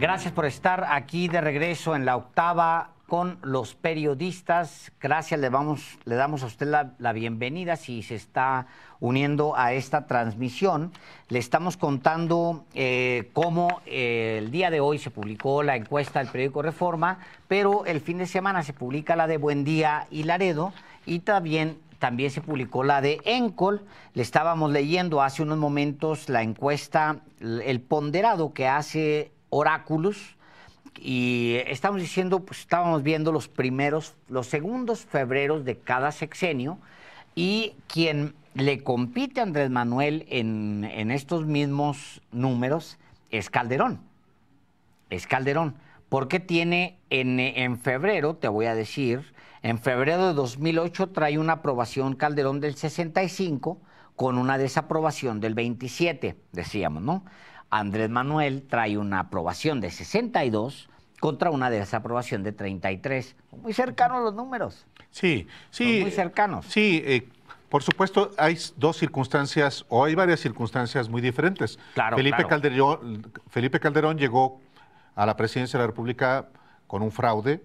Gracias por estar aquí de regreso en La Octava con los periodistas. Gracias, le damos a usted la bienvenida si se está uniendo a esta transmisión. Le estamos contando cómo el día de hoy se publicó la encuesta del periódico Reforma, pero el fin de semana se publica la de Buendía y Laredo y también se publicó la de Encol. Le estábamos leyendo hace unos momentos la encuesta, el ponderado que hace Oráculos, y estamos diciendo, pues estábamos viendo los segundos febreros de cada sexenio, y quien le compite a Andrés Manuel en estos mismos números es Calderón. Es Calderón, porque tiene en febrero, te voy a decir, en febrero de 2008 trae una aprobación Calderón del 65 con una desaprobación del 27, decíamos, ¿no? Andrés Manuel trae una aprobación de 62 contra una desaprobación de 33. Muy cercanos los números. Sí, sí. Son muy cercanos. Sí, por supuesto, hay dos circunstancias, o hay varias circunstancias muy diferentes. Claro, Felipe Calderón llegó a la presidencia de la República con un fraude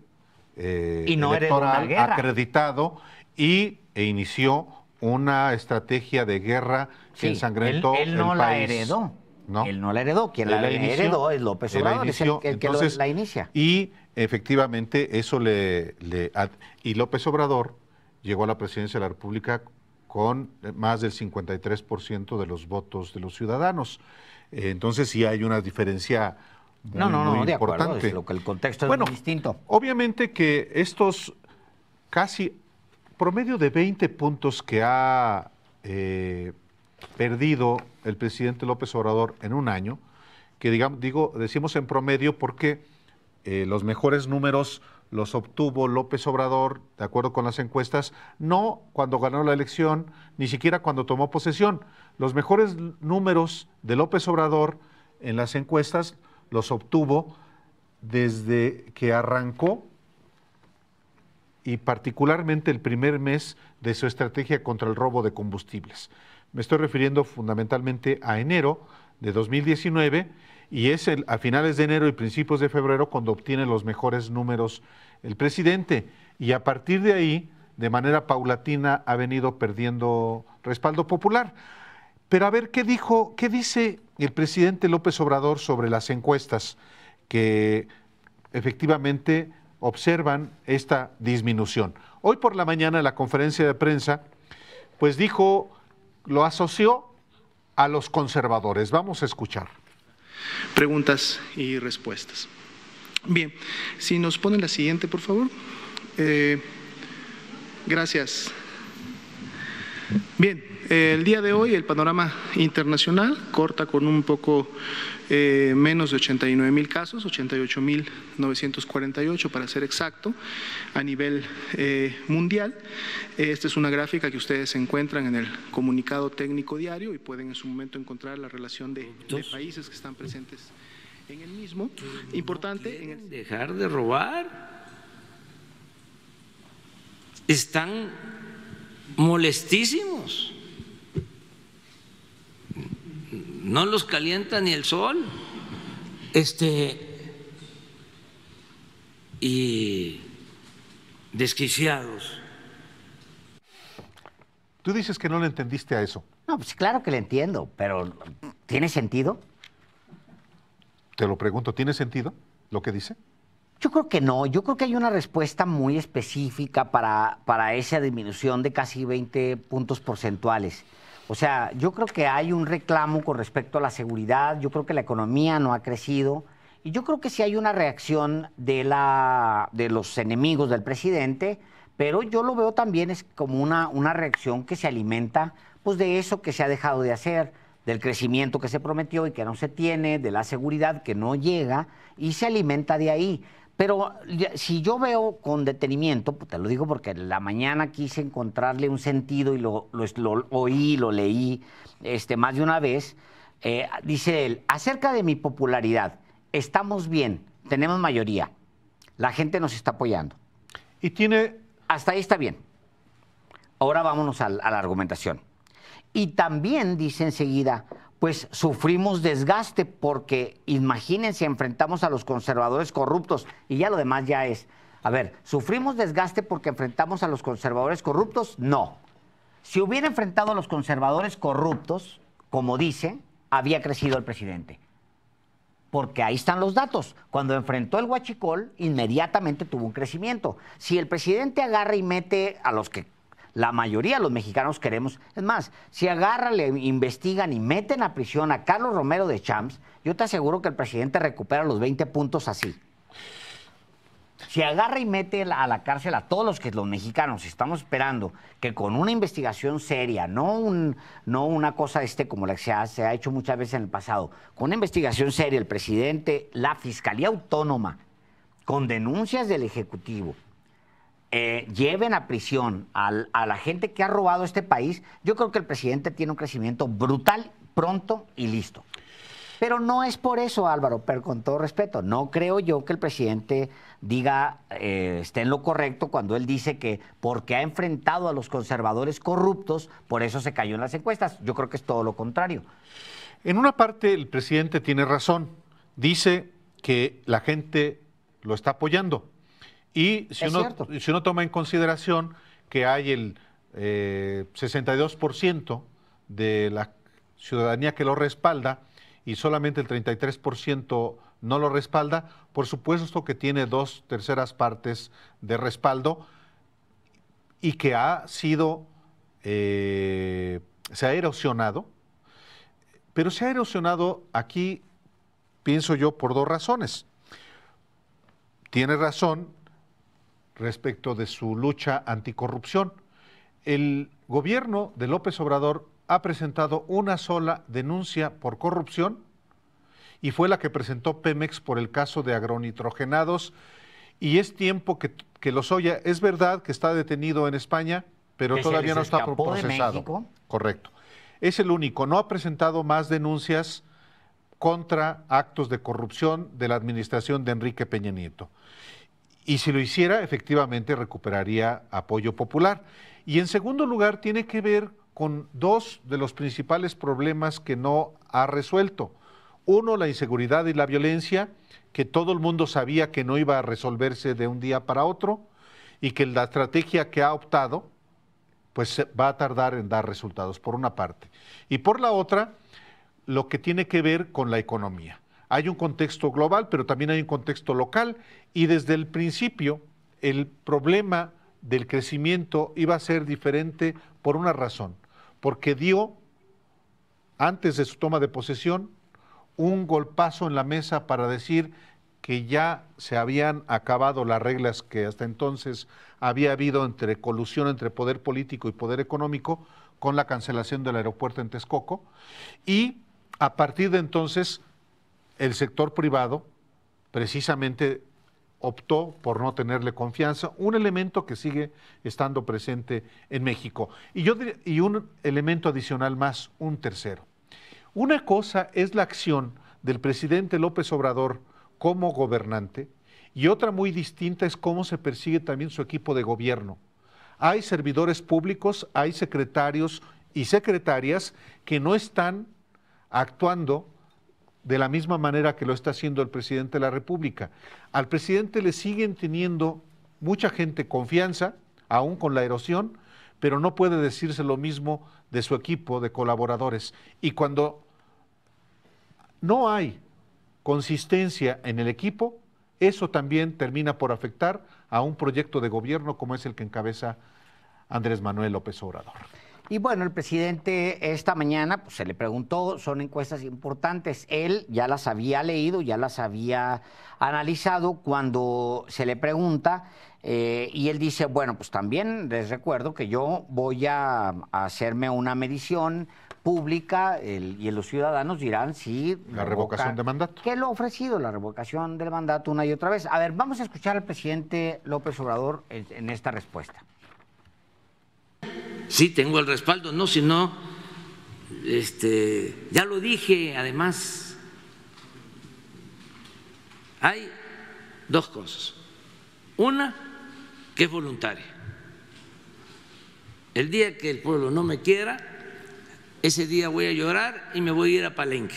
y no electoral acreditado e inició una estrategia de guerra que ensangrentó él no el la país. heredó. ¿No? Él no la heredó. Quien la heredó es López Obrador, es el que la inicia. Y efectivamente eso y López Obrador llegó a la presidencia de la República con más del 53% de los votos de los ciudadanos. Entonces sí hay una diferencia muy de importante. Acuerdo, es lo que el contexto es muy distinto. Obviamente que estos casi promedio de 20 puntos que ha perdido el presidente López Obrador en un año, que decimos en promedio porque los mejores números los obtuvo López Obrador, de acuerdo con las encuestas, no cuando ganó la elección, ni siquiera cuando tomó posesión. Los mejores números de López Obrador en las encuestas los obtuvo desde que arrancó y particularmente el primer mes de su estrategia contra el robo de combustibles. Me estoy refiriendo fundamentalmente a enero de 2019 y es a finales de enero y principios de febrero cuando obtiene los mejores números el presidente, y a partir de ahí, de manera paulatina, ha venido perdiendo respaldo popular. Pero a ver, ¿qué dice el presidente López Obrador sobre las encuestas que efectivamente observan esta disminución? Hoy por la mañana en la conferencia de prensa, pues lo asoció a los conservadores. Vamos a escuchar. Preguntas y respuestas. Bien, si nos ponen la siguiente, por favor. Gracias. Bien, el día de hoy el panorama internacional corta con un poco menos de 89,000 casos, 88,948 para ser exacto, a nivel mundial. Esta es una gráfica que ustedes encuentran en el comunicado técnico diario y pueden en su momento encontrar la relación de países que están presentes en el mismo. Importante. Dejar de robar. Están molestísimos. No los calienta ni el sol. Y desquiciados. Tú dices que no le entendiste a eso. No, pues claro que le entiendo, pero ¿tiene sentido? Te lo pregunto, ¿tiene sentido lo que dice? Yo creo que no, yo creo que hay una respuesta muy específica para esa disminución de casi 20 puntos porcentuales. O sea, yo creo que hay un reclamo con respecto a la seguridad, yo creo que la economía no ha crecido, y yo creo que sí hay una reacción de los enemigos del presidente, pero yo lo veo también es como una reacción que se alimenta pues de eso que se ha dejado de hacer, del crecimiento que se prometió y que no se tiene, de la seguridad que no llega, y se alimenta de ahí. Pero si yo veo con detenimiento, pues te lo digo porque en la mañana quise encontrarle un sentido y lo oí, lo leí más de una vez, dice él, acerca de mi popularidad, estamos bien, tenemos mayoría, la gente nos está apoyando. Hasta ahí está bien. Ahora vámonos a la argumentación. Y también dice enseguida, pues sufrimos desgaste porque imagínense, enfrentamos a los conservadores corruptos y ya lo demás ya es. A ver, ¿sufrimos desgaste porque enfrentamos a los conservadores corruptos? No. Si hubiera enfrentado a los conservadores corruptos, como dice, había crecido el presidente. Porque ahí están los datos. Cuando enfrentó el huachicol, inmediatamente tuvo un crecimiento. Si el presidente agarra y mete a los que la mayoría de los mexicanos queremos, es más, si agarra, le investigan y meten a prisión a Carlos Romero de Champs, yo te aseguro que el presidente recupera los 20 puntos así. Si agarra y mete a la cárcel a todos los mexicanos estamos esperando que con una investigación seria, no una cosa como la que se ha hecho muchas veces en el pasado, con una investigación seria, el presidente, la Fiscalía Autónoma, con denuncias del Ejecutivo, lleven a prisión a la gente que ha robado este país, yo creo que el presidente tiene un crecimiento brutal, pronto y listo. Pero no es por eso, Álvaro, pero con todo respeto, no creo yo que el presidente diga, esté en lo correcto cuando él dice que porque ha enfrentado a los conservadores corruptos, por eso se cayó en las encuestas. Yo creo que es todo lo contrario. En una parte el presidente tiene razón, dice que la gente lo está apoyando y si uno toma en consideración que hay el 62% de la ciudadanía que lo respalda, y solamente el 33% no lo respalda, por supuesto que tiene 2/3 partes de respaldo y que ha sido, se ha erosionado, pero se ha erosionado aquí, pienso yo, por dos razones. Tiene razón respecto de su lucha anticorrupción. El gobierno de López Obrador ha presentado una sola denuncia por corrupción y fue la que presentó Pemex por el caso de agronitrogenados, y es tiempo que Lozoya, es verdad que está detenido en España, pero todavía no está procesado. Correcto. Es el único, no ha presentado más denuncias contra actos de corrupción de la administración de Enrique Peña Nieto. Y si lo hiciera, efectivamente recuperaría apoyo popular. Y en segundo lugar, tiene que ver con dos de los principales problemas que no ha resuelto. Uno, la inseguridad y la violencia, que todo el mundo sabía que no iba a resolverse de un día para otro y que la estrategia que ha optado pues va a tardar en dar resultados, por una parte. Y por la otra, lo que tiene que ver con la economía. Hay un contexto global, pero también hay un contexto local, y desde el principio el problema del crecimiento iba a ser diferente por una razón. Porque dio, antes de su toma de posesión, un golpazo en la mesa para decir que ya se habían acabado las reglas que hasta entonces había habido entre colusión entre poder político y poder económico, con la cancelación del aeropuerto en Texcoco, y a partir de entonces el sector privado precisamente optó por no tenerle confianza, un elemento que sigue estando presente en México. Y un elemento adicional más, un tercero. Una cosa es la acción del presidente López Obrador como gobernante, y otra muy distinta es cómo se persigue también su equipo de gobierno. Hay servidores públicos, hay secretarios y secretarias que no están actuando de la misma manera que lo está haciendo el presidente de la República. Al presidente le siguen teniendo mucha gente confianza, aún con la erosión, pero no puede decirse lo mismo de su equipo de colaboradores. Y cuando no hay consistencia en el equipo, eso también termina por afectar a un proyecto de gobierno como es el que encabeza Andrés Manuel López Obrador. Y bueno, el presidente esta mañana pues, se le preguntó, son encuestas importantes. Él ya las había leído, ya las había analizado cuando se le pregunta y él dice, bueno, pues también les recuerdo que yo voy a hacerme una medición pública y los ciudadanos dirán si la revocación de mandato. ¿Qué lo ha ofrecido? La revocación del mandato una y otra vez. A ver, vamos a escuchar al presidente López Obrador en esta respuesta. Sí, tengo el respaldo, no, si no, ya lo dije, además, hay dos cosas. Una, que es voluntaria. El día que el pueblo no me quiera, ese día voy a llorar y me voy a ir a Palenque,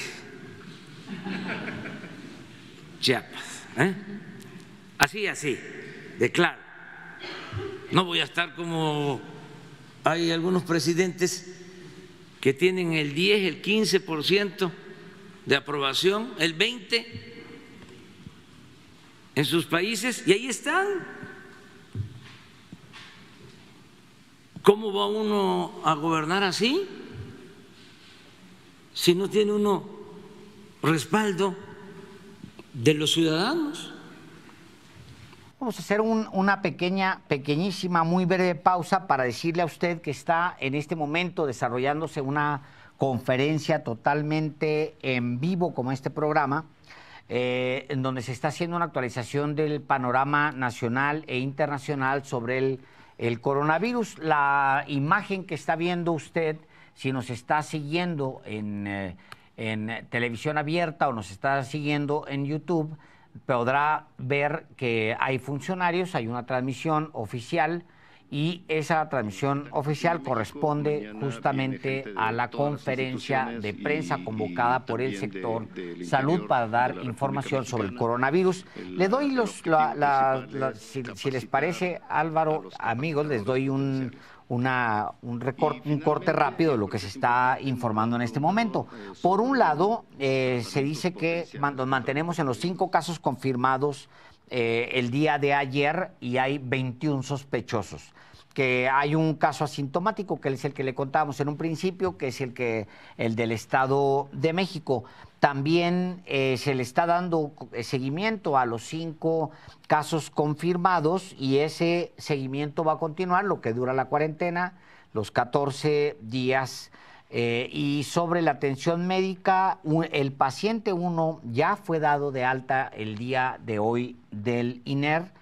Chiapas, así, de claro. No voy a estar como hay algunos presidentes que tienen el 10, el 15% de aprobación, el 20% en sus países, y ahí están. ¿Cómo va uno a gobernar así si no tiene uno respaldo de los ciudadanos? Vamos a hacer una pequeñísima, muy breve pausa para decirle a usted que está en este momento desarrollándose una conferencia totalmente en vivo como este programa, en donde se está haciendo una actualización del panorama nacional e internacional sobre el coronavirus. La imagen que está viendo usted, si nos está siguiendo en televisión abierta o nos está siguiendo en YouTube, podrá ver que hay funcionarios, hay una transmisión oficial y esa transmisión oficial corresponde justamente a la conferencia de prensa convocada por el sector salud para dar información sobre el coronavirus. Le doy si les parece, Álvaro, amigos, les doy un corte rápido de lo que se está informando en este momento. Por un lado, se dice que nos mantenemos en los 5 casos confirmados el día de ayer y hay 21 sospechosos. Que hay un caso asintomático, que es el que le contábamos en un principio, que es el del Estado de México. También se le está dando seguimiento a los 5 casos confirmados y ese seguimiento va a continuar, lo que dura la cuarentena, los 14 días. Y sobre la atención médica, el paciente 1 ya fue dado de alta el día de hoy del INER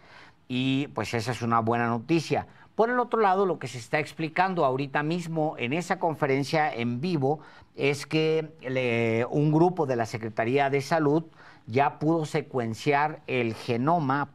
y pues esa es una buena noticia. Por el otro lado, lo que se está explicando ahorita mismo en esa conferencia en vivo es que un grupo de la Secretaría de Salud ya pudo secuenciar el genoma,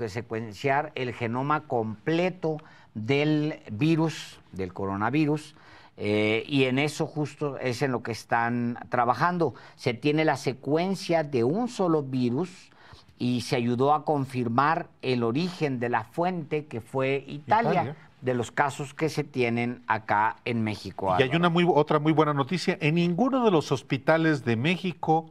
secuenciar el genoma completo del virus, del coronavirus, y en eso justo es en lo que están trabajando. Se tiene la secuencia de un solo virus y se ayudó a confirmar el origen de la fuente, que fue Italia, de los casos que se tienen acá en México. Y hay otra muy buena noticia. En ninguno de los hospitales de México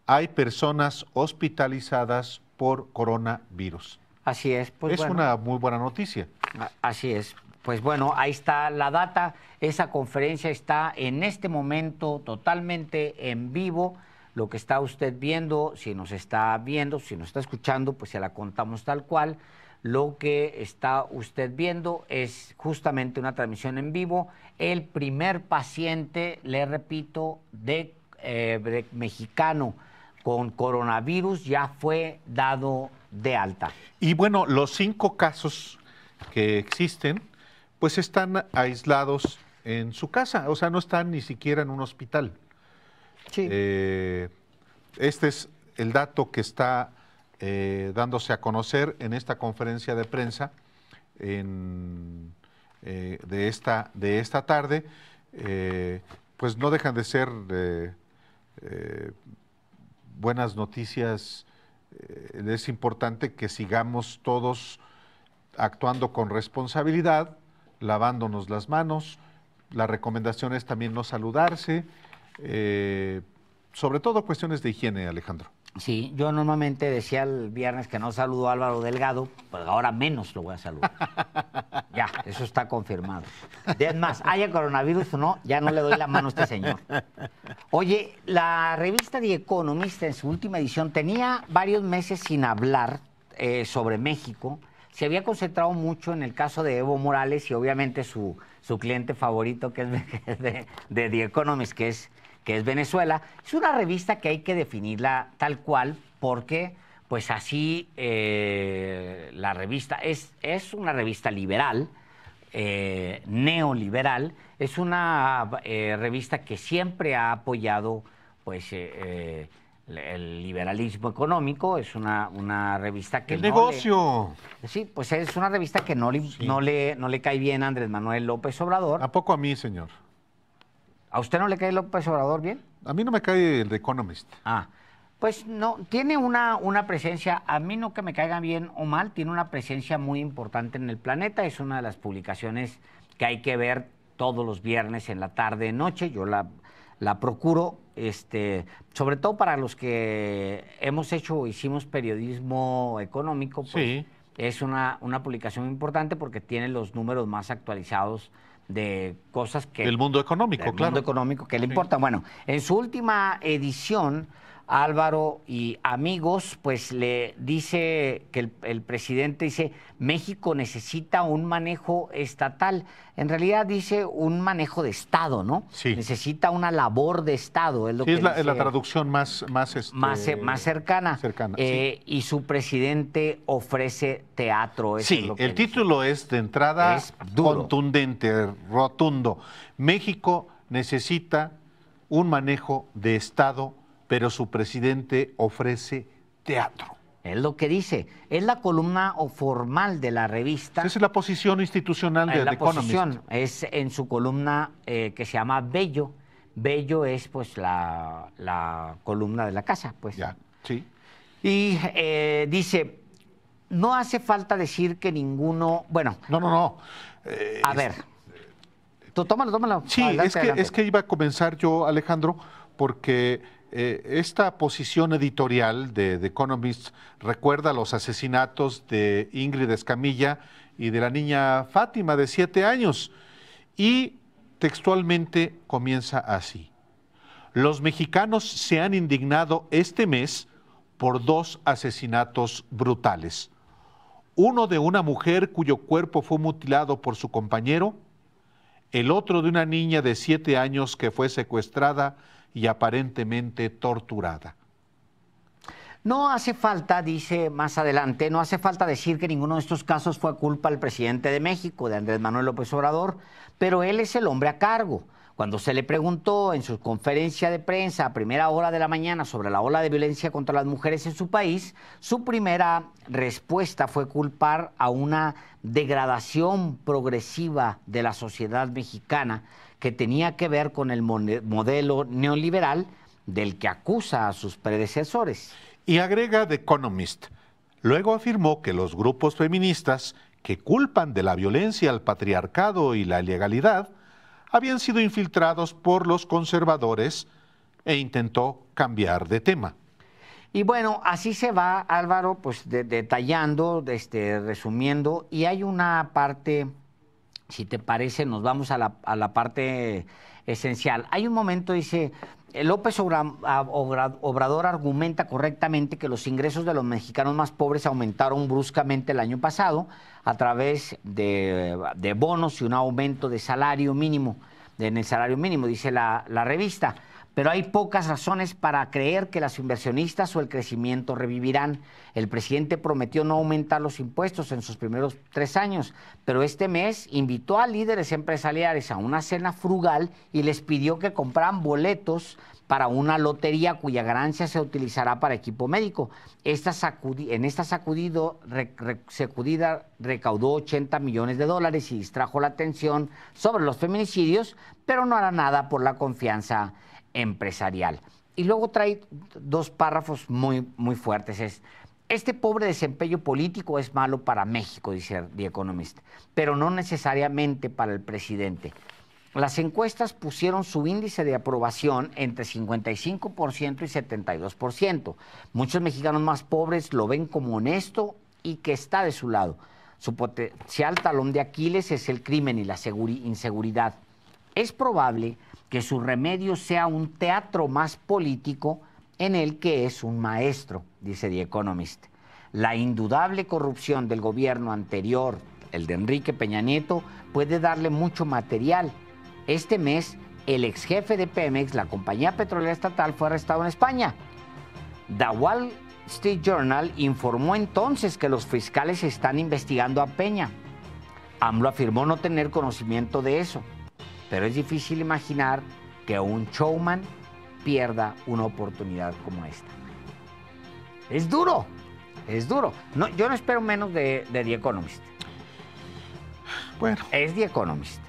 hay personas hospitalizadas por coronavirus. Así es. Pues es una muy buena noticia. Así es. Pues bueno, ahí está la data. Esa conferencia está en este momento totalmente en vivo. Lo que está usted viendo, si nos está viendo, si nos está escuchando, pues se la contamos tal cual. Lo que está usted viendo es justamente una transmisión en vivo. El primer paciente, le repito, de mexicano con coronavirus ya fue dado de alta. Y bueno, los 5 casos que existen, pues están aislados en su casa, o sea, no están ni siquiera en un hospital. Sí. Este es el dato que está dándose a conocer en esta conferencia de prensa de esta tarde. Pues no dejan de ser buenas noticias. Es importante que sigamos todos actuando con responsabilidad, lavándonos las manos. La recomendación es también no saludarse. Sobre todo cuestiones de higiene, Alejandro. Sí, yo normalmente decía el viernes que no saludo a Álvaro Delgado, pues ahora menos lo voy a saludar. Ya, eso está confirmado. Es más, haya coronavirus o no, ya no le doy la mano a este señor. Oye, la revista The Economist en su última edición tenía varios meses sin hablar sobre México. Se había concentrado mucho en el caso de Evo Morales y obviamente su cliente favorito, que es de The Economist, que es Venezuela. Es una revista que hay que definirla tal cual porque, pues así, la revista es una revista liberal, neoliberal, es una revista que siempre ha apoyado, pues, el liberalismo económico, es una revista que... ¡El negocio! Sí, pues es una revista que no le cae bien a Andrés Manuel López Obrador. ¿A poco a mí, señor? ¿A usted no le cae López Obrador bien? A mí no me cae el The Economist. Pues no, tiene una presencia, a mí no que me caiga bien o mal, tiene una presencia muy importante en el planeta, es una de las publicaciones que hay que ver todos los viernes en la tarde, noche, yo la procuro, sobre todo para los que hicimos periodismo económico, pues Sí. es una publicación muy importante porque tiene los números más actualizados de cosas que... El mundo económico, del claro. mundo económico que le Sí. importa. Bueno, en su última edición, Álvaro y amigos, pues le dice que el presidente dice, México necesita un manejo estatal. En realidad dice un manejo de Estado, ¿no? Sí. Necesita una labor de Estado. Es lo Sí, que es la dice, traducción más cercana. sí. Y su presidente ofrece teatro. Eso es Sí, lo que el dice. título es de entrada Es duro. contundente, rotundo. México necesita un manejo de Estado, pero su presidente ofrece teatro. Es lo que dice. Es la columna formal de la revista. Esa es la posición institucional de la The Economist. posición es en su columna que se llama Bello. Bello es pues la columna de la casa, pues. Ya, sí. Y dice, no hace falta decir que ninguno, bueno, No. a ver, tú tómalo. Sí, Adelante. es que iba a comenzar yo, Alejandro, porque esta posición editorial de The Economist recuerda los asesinatos de Ingrid Escamilla y de la niña Fátima, de 7 años. Y textualmente comienza así. Los mexicanos se han indignado este mes por 2 asesinatos brutales. Uno de una mujer cuyo cuerpo fue mutilado por su compañero, el otro de una niña de 7 años que fue secuestrada y aparentemente torturada. No hace falta, dice más adelante, no hace falta decir que ninguno de estos casos fue culpa del presidente de México, de Andrés Manuel López Obrador, pero él es el hombre a cargo. Cuando se le preguntó en su conferencia de prensa a primera hora de la mañana sobre la ola de violencia contra las mujeres en su país, su primera respuesta fue culpar a una degradación progresiva de la sociedad mexicana que tenía que ver con el modelo neoliberal del que acusa a sus predecesores. Y agrega The Economist. Luego afirmó que los grupos feministas que culpan de la violencia al patriarcado y la ilegalidad habían sido infiltrados por los conservadores e intentó cambiar de tema. Y bueno, así se va, Álvaro, pues detallando, resumiendo, y hay una parte, si te parece, nos vamos a la parte esencial. Hay un momento, dice, López Obrador argumenta correctamente que los ingresos de los mexicanos más pobres aumentaron bruscamente el año pasado a través de bonos y un aumento de salario mínimo, en el salario mínimo, dice la revista. Pero hay pocas razones para creer que los inversionistas o el crecimiento revivirán. El presidente prometió no aumentar los impuestos en sus primeros 3 años, pero este mes invitó a líderes empresariales a una cena frugal y les pidió que compraran boletos para una lotería cuya ganancia se utilizará para equipo médico. En esta sacudida recaudó $80 millones y distrajo la atención sobre los feminicidios, pero no hará nada por la confianza empresarial. Y luego trae 2 párrafos muy fuertes. Este pobre desempeño político es malo para México, dice The Economist, pero no necesariamente para el presidente. Las encuestas pusieron su índice de aprobación entre 55% y 72%. Muchos mexicanos más pobres lo ven como honesto y que está de su lado. Su potencial talón de Aquiles es el crimen y la inseguridad. Es probable que su remedio sea un teatro más político en el que es un maestro, dice The Economist. La indudable corrupción del gobierno anterior, el de Enrique Peña Nieto, puede darle mucho material. Este mes, el ex jefe de Pemex, la compañía petrolera estatal, fue arrestado en España. The Wall Street Journal informó entonces que los fiscales están investigando a Peña. AMLO afirmó no tener conocimiento de eso. Pero es difícil imaginar que un showman pierda una oportunidad como esta. Es duro. No, yo no espero menos de The Economist. Bueno. Es The Economist.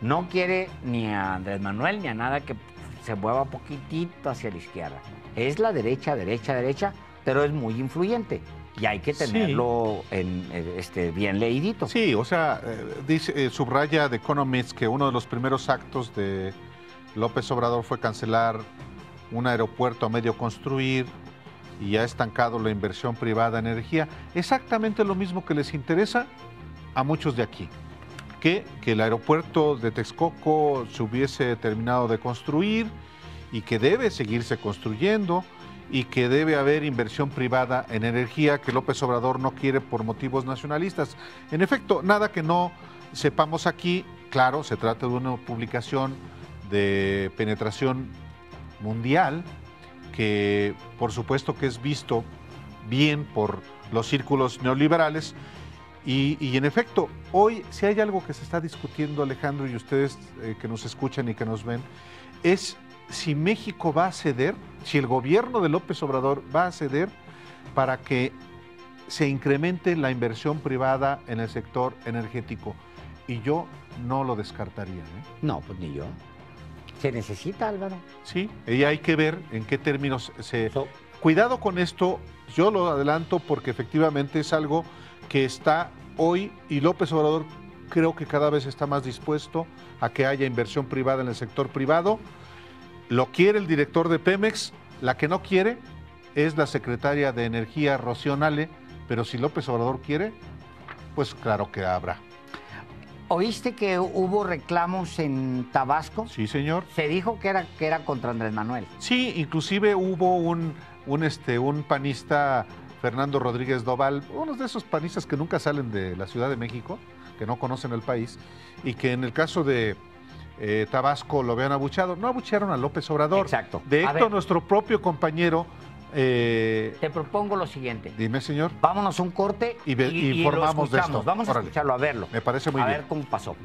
No quiere ni a Andrés Manuel ni a nada que se mueva poquitito hacia la izquierda. Es la derecha, derecha, derecha, pero es muy influyente. Y hay que tenerlo bien leidito. Sí, o sea, dice, subraya The Economist que uno de los primeros actos de López Obrador fue cancelar un aeropuerto a medio construir y ha estancado la inversión privada en energía. Exactamente lo mismo que les interesa a muchos de aquí. Que el aeropuerto de Texcoco se hubiese terminado de construir y que debe seguirse construyendo y que debe haber inversión privada en energía que López Obrador no quiere por motivos nacionalistas. En efecto, nada que no sepamos aquí. Claro, se trata de una publicación de penetración mundial que por supuesto que es visto bien por los círculos neoliberales y en efecto, hoy si hay algo que se está discutiendo, Alejandro, y ustedes que nos escuchan y que nos ven, es si México va a ceder, si el gobierno de López Obrador va a ceder para que se incremente la inversión privada en el sector energético. Y yo no lo descartaría. No, pues ni yo. ¿Se necesita, Álvaro? Sí, y hay que ver en qué términos se... Cuidado con esto, yo lo adelanto porque efectivamente es algo que está hoy y López Obrador creo que cada vez está más dispuesto a que haya inversión privada en el sector privado. Lo quiere el director de Pemex, la que no quiere es la secretaria de Energía, Rocío Nale, pero si López Obrador quiere, pues claro que habrá. ¿Oíste que hubo reclamos en Tabasco? Sí, señor. Se dijo que era contra Andrés Manuel. Sí, inclusive hubo un panista, Fernando Rodríguez Doval, uno de esos panistas que nunca salen de la Ciudad de México, que no conocen el país, y que en el caso de Tabasco lo habían abucheado. No abuchearon a López Obrador. Exacto. De hecho, nuestro propio compañero... Te propongo lo siguiente. Dime, señor. Vámonos a un corte y informamos de esto. Vamos a escucharlo, a verlo. Me parece muy bien. A ver cómo pasó.